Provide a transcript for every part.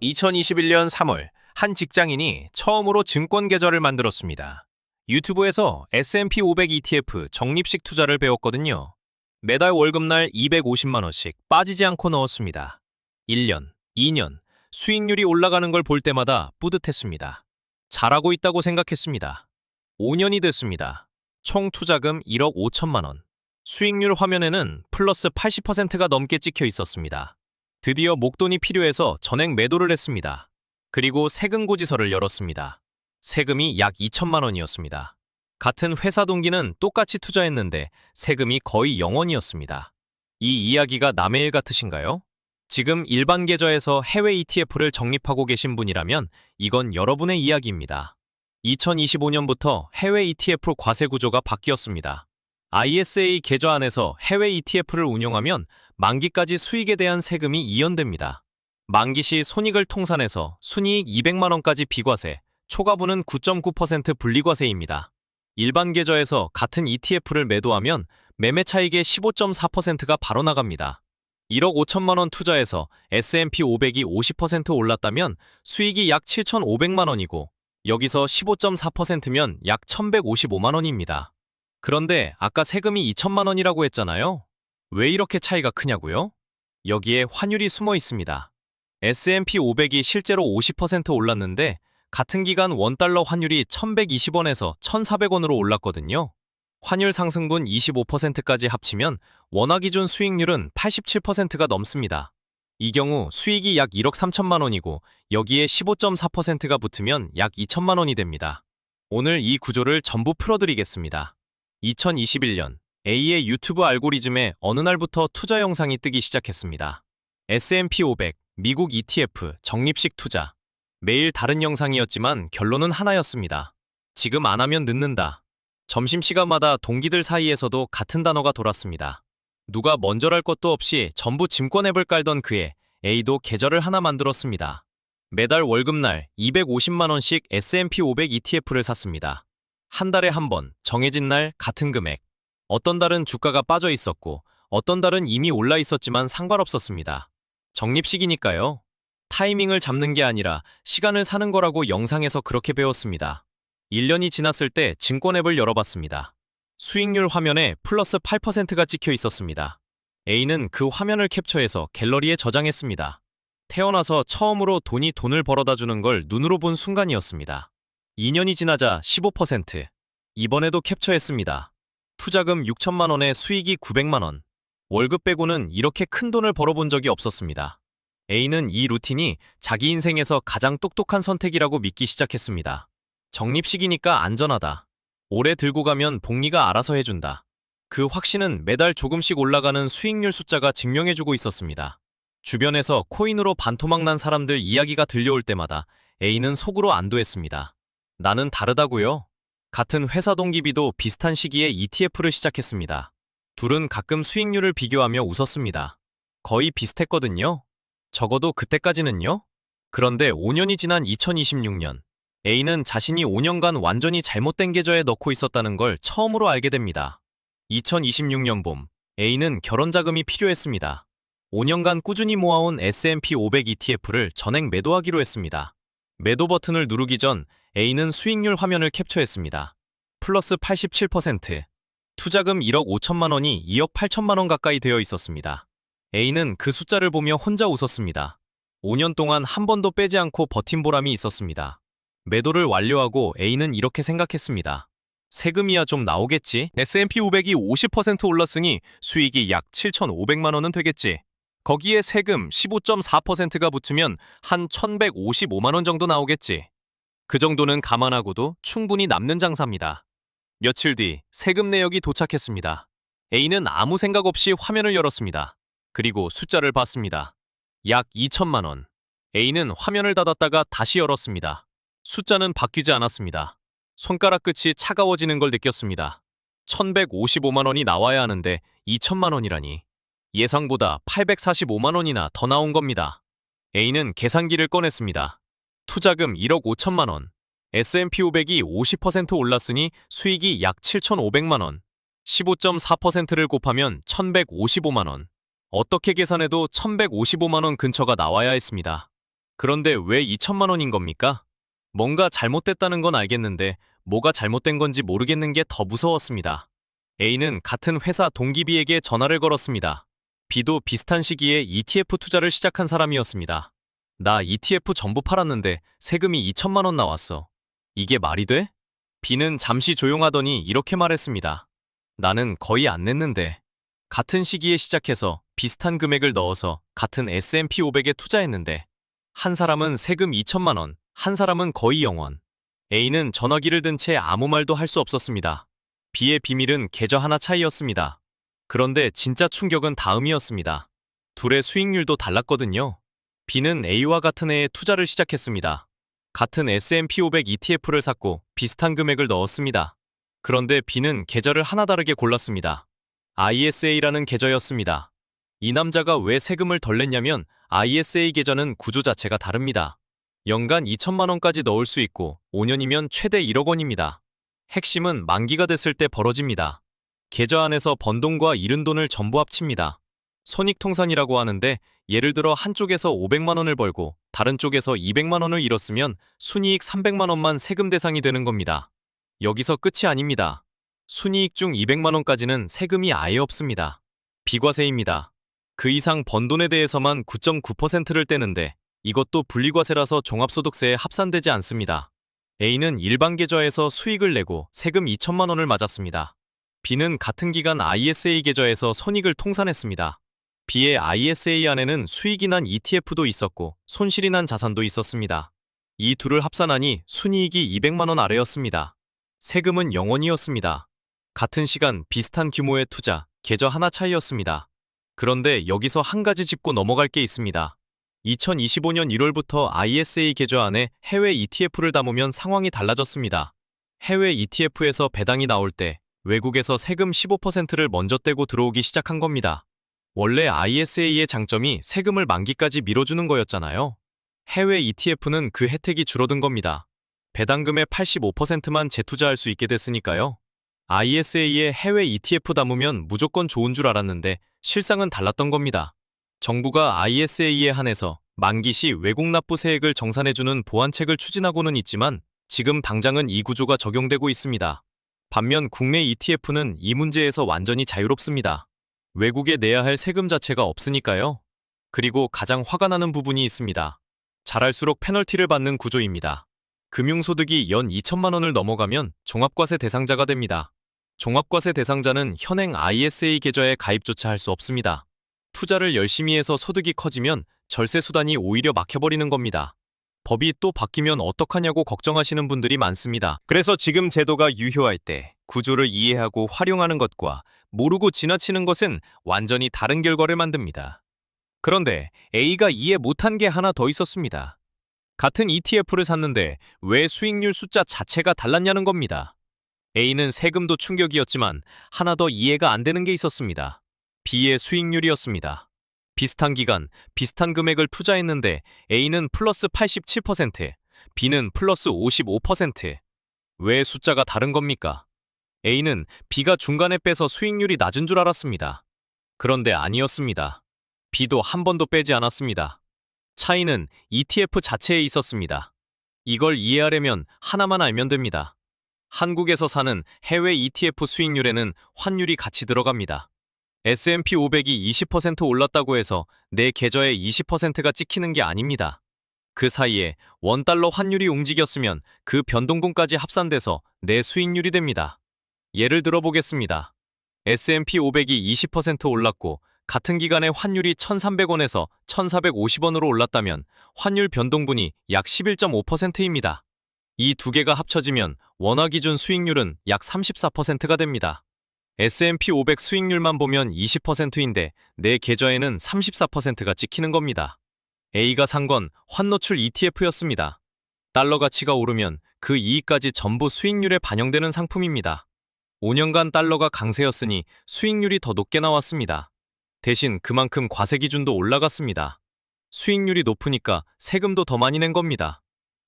2021년 3월 한 직장인이 처음으로 증권 계좌를 만들었습니다. 유튜브에서 S&P 500 ETF 적립식 투자를 배웠거든요. 매달 월급날 250만 원씩 빠지지 않고 넣었습니다. 1년, 2년, 수익률이 올라가는 걸 볼 때마다 뿌듯했습니다. 잘하고 있다고 생각했습니다. 5년이 됐습니다. 총 투자금 1억 5천만 원. 수익률 화면에는 플러스 80%가 넘게 찍혀 있었습니다. 드디어 목돈이 필요해서 전액 매도를 했습니다. 그리고 세금 고지서를 열었습니다. 세금이 약 2천만 원이었습니다. 같은 회사 동기는 똑같이 투자했는데 세금이 거의 0원이었습니다. 이 이야기가 남의 일 같으신가요? 지금 일반 계좌에서 해외 ETF를 적립하고 계신 분이라면 이건 여러분의 이야기입니다. 2025년부터 해외 ETF 과세 구조가 바뀌었습니다. ISA 계좌 안에서 해외 ETF를 운영하면 만기까지 수익에 대한 세금이 이연됩니다. 만기 시 손익을 통산해서 순이익 200만 원까지 비과세, 초과분은 9.9% 분리과세입니다. 일반 계좌에서 같은 ETF를 매도하면 매매 차익의 15.4%가 바로 나갑니다. 1억 5천만 원 투자해서 S&P 500이 50% 올랐다면 수익이 약 7,500만 원이고 여기서 15.4%면 약 1,155만 원입니다. 그런데 아까 세금이 2천만 원이라고 했잖아요. 왜 이렇게 차이가 크냐고요? 여기에 환율이 숨어 있습니다. S&P 500이 실제로 50% 올랐는데 같은 기간 원달러 환율이 1,120원에서 1,400원으로 올랐거든요. 환율 상승분 25%까지 합치면 원화 기준 수익률은 87%가 넘습니다. 이 경우 수익이 약 1억 3천만 원이고 여기에 15.4%가 붙으면 약 2천만 원이 됩니다. 오늘 이 구조를 전부 풀어드리겠습니다. 2021년 A의 유튜브 알고리즘에 어느 날부터 투자 영상이 뜨기 시작했습니다. S&P 500 미국 ETF 적립식 투자. 매일 다른 영상이었지만 결론은 하나였습니다. 지금 안 하면 늦는다. 점심시간마다 동기들 사이에서도 같은 단어가 돌았습니다. 누가 먼저랄 것도 없이 전부 증권 앱을 깔던 그에 A도 계좌를 하나 만들었습니다. 매달 월급날 250만 원씩 S&P 500 ETF를 샀습니다. 한 달에 한 번, 정해진 날 같은 금액. 어떤 달은 주가가 빠져 있었고 어떤 달은 이미 올라 있었지만 상관없었습니다. 적립식이니까요. 타이밍을 잡는 게 아니라 시간을 사는 거라고 영상에서 그렇게 배웠습니다. 1년이 지났을 때 증권 앱을 열어봤습니다. 수익률 화면에 플러스 8%가 찍혀 있었습니다. A는 그 화면을 캡처해서 갤러리에 저장했습니다. 태어나서 처음으로 돈을 벌어다 주는 걸 눈으로 본 순간이었습니다. 2년이 지나자 15%. 이번에도 캡처했습니다. 투자금 6천만 원에 수익이 900만 원. 월급 빼고는 이렇게 큰 돈을 벌어본 적이 없었습니다. A는 이 루틴이 자기 인생에서 가장 똑똑한 선택이라고 믿기 시작했습니다. 적립식이니까 안전하다. 오래 들고 가면 복리가 알아서 해준다. 그 확신은 매달 조금씩 올라가는 수익률 숫자가 증명해주고 있었습니다. 주변에서 코인으로 반토막 난 사람들 이야기가 들려올 때마다 A는 속으로 안도했습니다. 나는 다르다고요? 같은 회사 동기비도 비슷한 시기에 ETF를 시작했습니다. 둘은 가끔 수익률을 비교하며 웃었습니다. 거의 비슷했거든요. 적어도 그때까지는요? 그런데 5년이 지난 2026년, A는 자신이 5년간 완전히 잘못된 계좌에 넣고 있었다는 걸 처음으로 알게 됩니다. 2026년 봄, A는 결혼 자금이 필요했습니다. 5년간 꾸준히 모아온 S&P 500 ETF를 전액 매도하기로 했습니다. 매도 버튼을 누르기 전 A는 수익률 화면을 캡처했습니다. 플러스 87%. 투자금 1억 5천만 원이 2억 8천만 원 가까이 되어 있었습니다. A는 그 숫자를 보며 혼자 웃었습니다. 5년 동안 한 번도 빼지 않고 버틴 보람이 있었습니다. 매도를 완료하고 A는 이렇게 생각했습니다. 세금이야 좀 나오겠지? S&P 500이 50% 올랐으니 수익이 약 7,500만 원은 되겠지. 거기에 세금 15.4%가 붙으면 한 1,155만 원 정도 나오겠지. 그 정도는 감안하고도 충분히 남는 장사입니다. 며칠 뒤 세금 내역이 도착했습니다. A는 아무 생각 없이 화면을 열었습니다. 그리고 숫자를 봤습니다. 약 2천만 원. A는 화면을 닫았다가 다시 열었습니다. 숫자는 바뀌지 않았습니다. 손가락 끝이 차가워지는 걸 느꼈습니다. 1,155만 원이 나와야 하는데 2천만 원이라니. 예상보다 845만 원이나 더 나온 겁니다. A는 계산기를 꺼냈습니다. 투자금 1억 5천만 원. S&P 500이 50% 올랐으니 수익이 약 7,500만 원. 15.4%를 곱하면 1,155만 원. 어떻게 계산해도 1,155만 원 근처가 나와야 했습니다. 그런데 왜 2천만 원인 겁니까? 뭔가 잘못됐다는 건 알겠는데 뭐가 잘못된 건지 모르겠는 게 더 무서웠습니다. A는 같은 회사 동기 B에게 전화를 걸었습니다. B도 비슷한 시기에 ETF 투자를 시작한 사람이었습니다. 나 ETF 전부 팔았는데 세금이 2천만 원 나왔어. 이게 말이 돼? B는 잠시 조용하더니 이렇게 말했습니다. 나는 거의 안 냈는데. 같은 시기에 시작해서 비슷한 금액을 넣어서 같은 S&P 500에 투자했는데 한 사람은 세금 2천만 원, 한 사람은 거의 0원. A는 전화기를 든 채 아무 말도 할 수 없었습니다. B의 비밀은 계좌 하나 차이였습니다. 그런데 진짜 충격은 다음이었습니다. 둘의 수익률도 달랐거든요. B는 A와 같은 해에 투자를 시작했습니다. 같은 S&P 500 ETF를 샀고 비슷한 금액을 넣었습니다. 그런데 B는 계좌를 하나 다르게 골랐습니다. ISA라는 계좌였습니다. 이 남자가 왜 세금을 덜 냈냐면 ISA 계좌는 구조 자체가 다릅니다. 연간 2천만 원까지 넣을 수 있고 5년이면 최대 1억 원입니다. 핵심은 만기가 됐을 때 벌어집니다. 계좌 안에서 번 돈과 잃은 돈을 전부 합칩니다. 손익통산이라고 하는데 예를 들어 한쪽에서 500만 원을 벌고 다른 쪽에서 200만 원을 잃었으면 순이익 300만 원만 세금 대상이 되는 겁니다. 여기서 끝이 아닙니다. 순이익 중 200만 원까지는 세금이 아예 없습니다. 비과세입니다. 그 이상 번 돈에 대해서만 9.9%를 떼는데 이것도 분리과세라서 종합소득세에 합산되지 않습니다. A는 일반 계좌에서 수익을 내고 세금 2천만 원을 맞았습니다. B는 같은 기간 ISA 계좌에서 손익을 통산했습니다. B의 ISA 안에는 수익이 난 ETF도 있었고 손실이 난 자산도 있었습니다. 이 둘을 합산하니 순이익이 200만 원 아래였습니다. 세금은 0원이었습니다. 같은 시간 비슷한 규모의 투자, 계좌 하나 차이였습니다. 그런데 여기서 한 가지 짚고 넘어갈 게 있습니다. 2025년 1월부터 ISA 계좌 안에 해외 ETF를 담으면 상황이 달라졌습니다. 해외 ETF에서 배당이 나올 때 외국에서 세금 15%를 먼저 떼고 들어오기 시작한 겁니다. 원래 ISA의 장점이 세금을 만기까지 밀어주는 거였잖아요. 해외 ETF는 그 혜택이 줄어든 겁니다. 배당금의 85%만 재투자할 수 있게 됐으니까요. ISA에 해외 ETF 담으면 무조건 좋은 줄 알았는데 실상은 달랐던 겁니다. 정부가 ISA에 한해서 만기 시 외국 납부 세액을 정산해주는 보완책을 추진하고는 있지만 지금 당장은 이 구조가 적용되고 있습니다. 반면 국내 ETF는 이 문제에서 완전히 자유롭습니다. 외국에 내야 할 세금 자체가 없으니까요. 그리고 가장 화가 나는 부분이 있습니다. 잘할수록 페널티를 받는 구조입니다. 금융소득이 연 2천만 원을 넘어가면 종합과세 대상자가 됩니다. 종합과세 대상자는 현행 ISA 계좌에 가입조차 할 수 없습니다. 투자를 열심히 해서 소득이 커지면 절세 수단이 오히려 막혀버리는 겁니다. 법이 또 바뀌면 어떡하냐고 걱정하시는 분들이 많습니다. 그래서 지금 제도가 유효할 때 구조를 이해하고 활용하는 것과 모르고 지나치는 것은 완전히 다른 결과를 만듭니다. 그런데 A가 이해 못한 게 하나 더 있었습니다. 같은 ETF를 샀는데 왜 수익률 숫자 자체가 달랐냐는 겁니다. A는 세금도 충격이었지만 하나 더 이해가 안 되는 게 있었습니다. B의 수익률이었습니다. 비슷한 기간, 비슷한 금액을 투자했는데 A는 플러스 87%, B는 플러스 55%. 왜 숫자가 다른 겁니까? A는 B가 중간에 빼서 수익률이 낮은 줄 알았습니다. 그런데 아니었습니다. B도 한 번도 빼지 않았습니다. 차이는 ETF 자체에 있었습니다. 이걸 이해하려면 하나만 알면 됩니다. 한국에서 사는 해외 ETF 수익률에는 환율이 같이 들어갑니다. S&P 500이 20% 올랐다고 해서 내 계좌에 20%가 찍히는 게 아닙니다. 그 사이에 원달러 환율이 움직였으면 그 변동분까지 합산돼서 내 수익률이 됩니다. 예를 들어 보겠습니다. S&P 500이 20% 올랐고 같은 기간에 환율이 1,300원에서 1,450원으로 올랐다면 환율 변동분이 약 11.5%입니다. 이 두 개가 합쳐지면 원화 기준 수익률은 약 34%가 됩니다. S&P 500 수익률만 보면 20%인데 내 계좌에는 34%가 찍히는 겁니다. A가 산 건 환노출 ETF였습니다. 달러 가치가 오르면 그 이익까지 전부 수익률에 반영되는 상품입니다. 5년간 달러가 강세였으니 수익률이 더 높게 나왔습니다. 대신 그만큼 과세 기준도 올라갔습니다. 수익률이 높으니까 세금도 더 많이 낸 겁니다.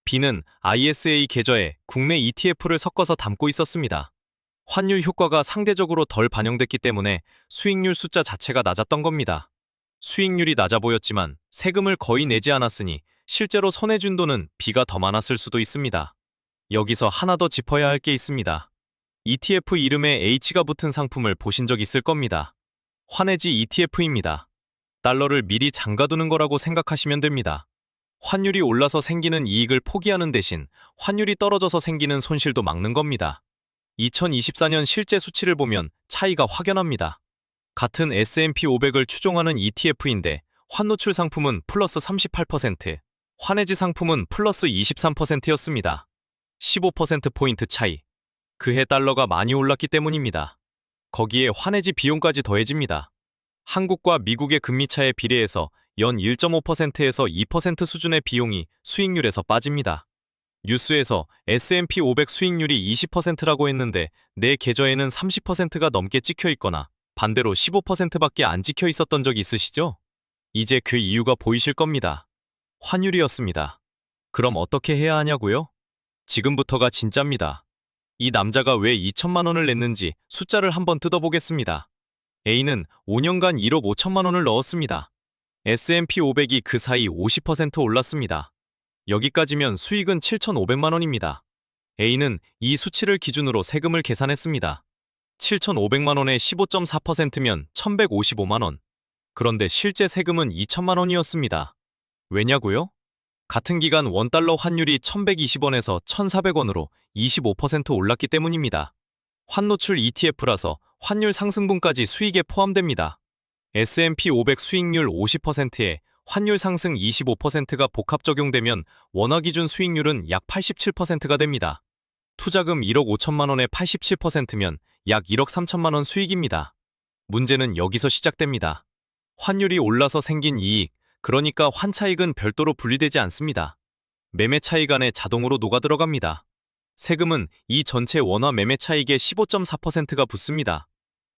B는 ISA 계좌에 국내 ETF를 섞어서 담고 있었습니다. 환율 효과가 상대적으로 덜 반영됐기 때문에 수익률 숫자 자체가 낮았던 겁니다. 수익률이 낮아 보였지만 세금을 거의 내지 않았으니 실제로 손해준 돈은 B가 더 많았을 수도 있습니다. 여기서 하나 더 짚어야 할 게 있습니다. ETF 이름에 H가 붙은 상품을 보신 적 있을 겁니다. 환해지 ETF입니다. 달러를 미리 잠가두는 거라고 생각하시면 됩니다. 환율이 올라서 생기는 이익을 포기하는 대신 환율이 떨어져서 생기는 손실도 막는 겁니다. 2024년 실제 수치를 보면 차이가 확연합니다. 같은 S&P 500을 추종하는 ETF인데 환노출 상품은 플러스 38%, 환해지 상품은 플러스 23%였습니다. 15%포인트 차이. 그해 달러가 많이 올랐기 때문입니다. 거기에 환해지 비용까지 더해집니다. 한국과 미국의 금리 차에 비례해서 연 1.5%에서 2% 수준의 비용이 수익률에서 빠집니다. 뉴스에서 S&P 500 수익률이 20%라고 했는데 내 계좌에는 30%가 넘게 찍혀 있거나 반대로 15%밖에 안 찍혀 있었던 적 있으시죠? 이제 그 이유가 보이실 겁니다. 환율이었습니다. 그럼 어떻게 해야 하냐고요? 지금부터가 진짜입니다. 이 남자가 왜 2천만 원을 냈는지 숫자를 한번 뜯어보겠습니다. A는 5년간 1억 5천만 원을 넣었습니다. S&P 500이 그 사이 50% 올랐습니다. 여기까지면 수익은 7,500만 원입니다. A는 이 수치를 기준으로 세금을 계산했습니다. 7,500만 원에 15.4%면 1,155만 원. 그런데 실제 세금은 2천만 원이었습니다. 왜냐고요? 같은 기간 원달러 환율이 1,120원에서 1,400원으로 25% 올랐기 때문입니다. 환노출 ETF라서 환율 상승분까지 수익에 포함됩니다. S&P 500 수익률 50%에 환율 상승 25%가 복합 적용되면 원화 기준 수익률은 약 87%가 됩니다. 투자금 1억 5천만 원의 87%면 약 1억 3천만 원 수익입니다. 문제는 여기서 시작됩니다. 환율이 올라서 생긴 이익, 그러니까 환차익은 별도로 분리되지 않습니다. 매매 차익 안에 자동으로 녹아 들어갑니다. 세금은 이 전체 원화 매매 차익의 15.4%가 붙습니다.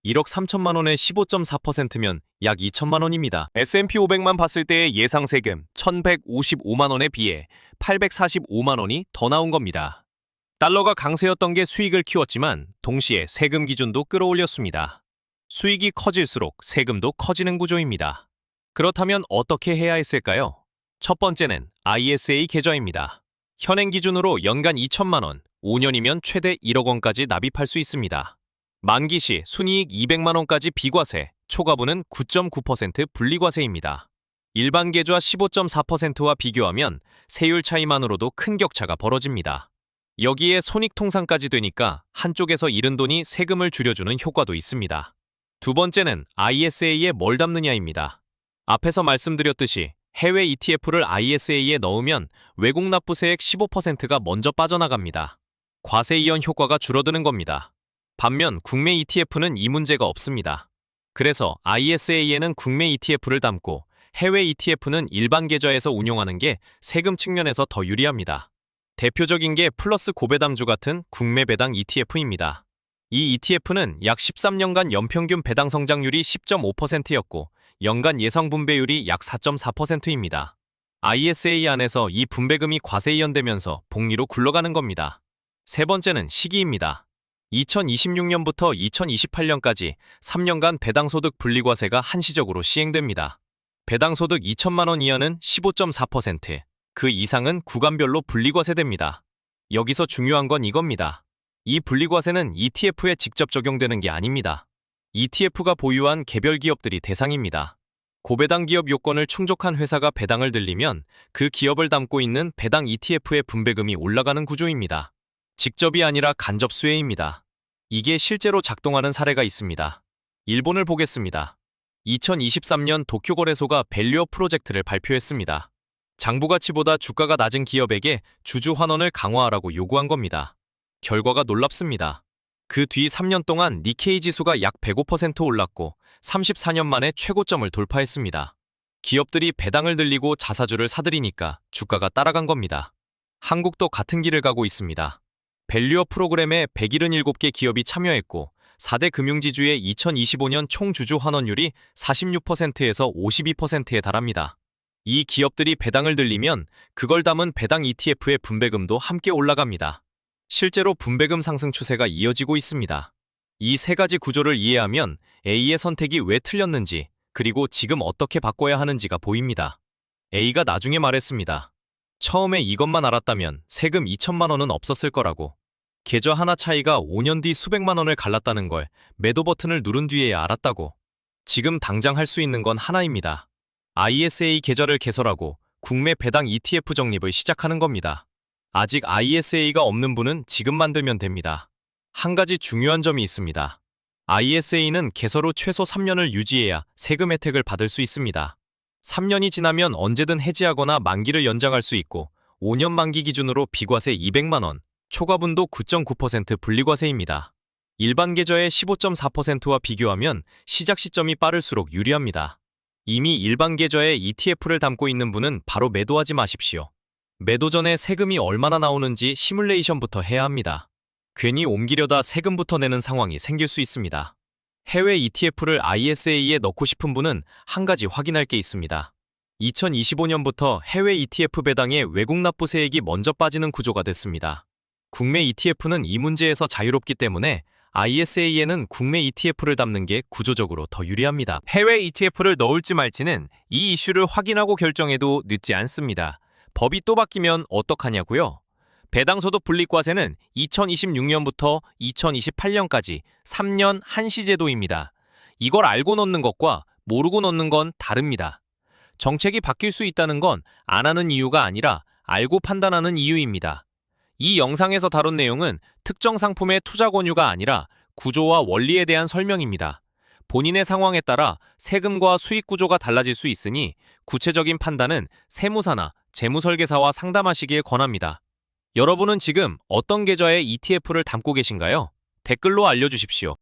1억 3천만 원의 15.4%면 약 2천만 원입니다. S&P 500만 봤을 때의 예상 세금 1,155만 원에 비해 845만 원이 더 나온 겁니다. 달러가 강세였던 게 수익을 키웠지만 동시에 세금 기준도 끌어올렸습니다. 수익이 커질수록 세금도 커지는 구조입니다. 그렇다면 어떻게 해야 했을까요? 첫 번째는 ISA 계좌입니다. 현행 기준으로 연간 2천만 원, 5년이면 최대 1억 원까지 납입할 수 있습니다. 만기 시 순이익 200만 원까지 비과세, 초과분은 9.9% 분리과세입니다. 일반 계좌 15.4%와 비교하면 세율 차이만으로도 큰 격차가 벌어집니다. 여기에 손익통상까지 되니까 한쪽에서 잃은 돈이 세금을 줄여주는 효과도 있습니다. 두 번째는 ISA에 뭘 담느냐입니다. 앞에서 말씀드렸듯이 해외 ETF를 ISA에 넣으면 외국 납부세액 15%가 먼저 빠져나갑니다. 과세 이연 효과가 줄어드는 겁니다. 반면 국내 ETF는 이 문제가 없습니다. 그래서 ISA에는 국내 ETF를 담고 해외 ETF는 일반 계좌에서 운용하는 게 세금 측면에서 더 유리합니다. 대표적인 게 플러스 고배당주 같은 국내 배당 ETF입니다. 이 ETF는 약 13년간 연평균 배당 성장률이 10.5%였고 연간 예상 분배율이 약 4.4%입니다. ISA 안에서 이 분배금이 과세 이연되면서 복리로 굴러가는 겁니다. 세 번째는 시기입니다. 2026년부터 2028년까지 3년간 배당소득 분리과세가 한시적으로 시행됩니다. 배당소득 2천만 원 이하는 15.4%, 그 이상은 구간별로 분리과세됩니다. 여기서 중요한 건 이겁니다. 이 분리과세는 ETF에 직접 적용되는 게 아닙니다. ETF가 보유한 개별 기업들이 대상입니다. 고배당 기업 요건을 충족한 회사가 배당을 들리면 그 기업을 담고 있는 배당 ETF의 분배금이 올라가는 구조입니다. 직접이 아니라 간접 수혜입니다. 이게 실제로 작동하는 사례가 있습니다. 일본을 보겠습니다. 2023년 도쿄거래소가 밸류업 프로젝트를 발표했습니다. 장부 가치보다 주가가 낮은 기업에게 주주 환원을 강화하라고 요구한 겁니다. 결과가 놀랍습니다. 그 뒤 3년 동안 니케이 지수가 약 105% 올랐고 34년 만에 최고점을 돌파했습니다. 기업들이 배당을 들리고 자사주를 사들이니까 주가가 따라간 겁니다. 한국도 같은 길을 가고 있습니다. 밸류업 프로그램에 177개 기업이 참여했고 4대 금융지주의 2025년 총 주주 환원율이 46%에서 52%에 달합니다. 이 기업들이 배당을 들리면 그걸 담은 배당 ETF의 분배금도 함께 올라갑니다. 실제로 분배금 상승 추세가 이어지고 있습니다. 이 세 가지 구조를 이해하면 A의 선택이 왜 틀렸는지, 그리고 지금 어떻게 바꿔야 하는지가 보입니다. A가 나중에 말했습니다. 처음에 이것만 알았다면 세금 2천만 원은 없었을 거라고. 계좌 하나 차이가 5년 뒤 수백만 원을 갈랐다는 걸 매도 버튼을 누른 뒤에야 알았다고. 지금 당장 할 수 있는 건 하나입니다. ISA 계좌를 개설하고 국내 배당 ETF 적립을 시작하는 겁니다. 아직 ISA가 없는 분은 지금 만들면 됩니다. 한 가지 중요한 점이 있습니다. ISA는 개설 후 최소 3년을 유지해야 세금 혜택을 받을 수 있습니다. 3년이 지나면 언제든 해지하거나 만기를 연장할 수 있고 5년 만기 기준으로 비과세 200만 원, 초과분도 9.9% 분리과세입니다. 일반 계좌의 15.4%와 비교하면 시작 시점이 빠를수록 유리합니다. 이미 일반 계좌에 ETF를 담고 있는 분은 바로 매도하지 마십시오. 매도 전에 세금이 얼마나 나오는지 시뮬레이션부터 해야 합니다. 괜히 옮기려다 세금부터 내는 상황이 생길 수 있습니다. 해외 ETF를 ISA에 넣고 싶은 분은 한 가지 확인할 게 있습니다. 2025년부터 해외 ETF 배당에 외국 납부세액이 먼저 빠지는 구조가 됐습니다. 국내 ETF는 이 문제에서 자유롭기 때문에 ISA에는 국내 ETF를 담는 게 구조적으로 더 유리합니다. 해외 ETF를 넣을지 말지는 이 이슈를 확인하고 결정해도 늦지 않습니다. 법이 또 바뀌면 어떡하냐고요? 배당소득 분리과세는 2026년부터 2028년까지 3년 한시 제도입니다. 이걸 알고 넣는 것과 모르고 넣는 건 다릅니다. 정책이 바뀔 수 있다는 건 안 하는 이유가 아니라 알고 판단하는 이유입니다. 이 영상에서 다룬 내용은 특정 상품의 투자 권유가 아니라 구조와 원리에 대한 설명입니다. 본인의 상황에 따라 세금과 수익 구조가 달라질 수 있으니 구체적인 판단은 세무사나 재무설계사와 상담하시길 권합니다. 여러분은 지금 어떤 계좌에 ETF를 담고 계신가요? 댓글로 알려주십시오.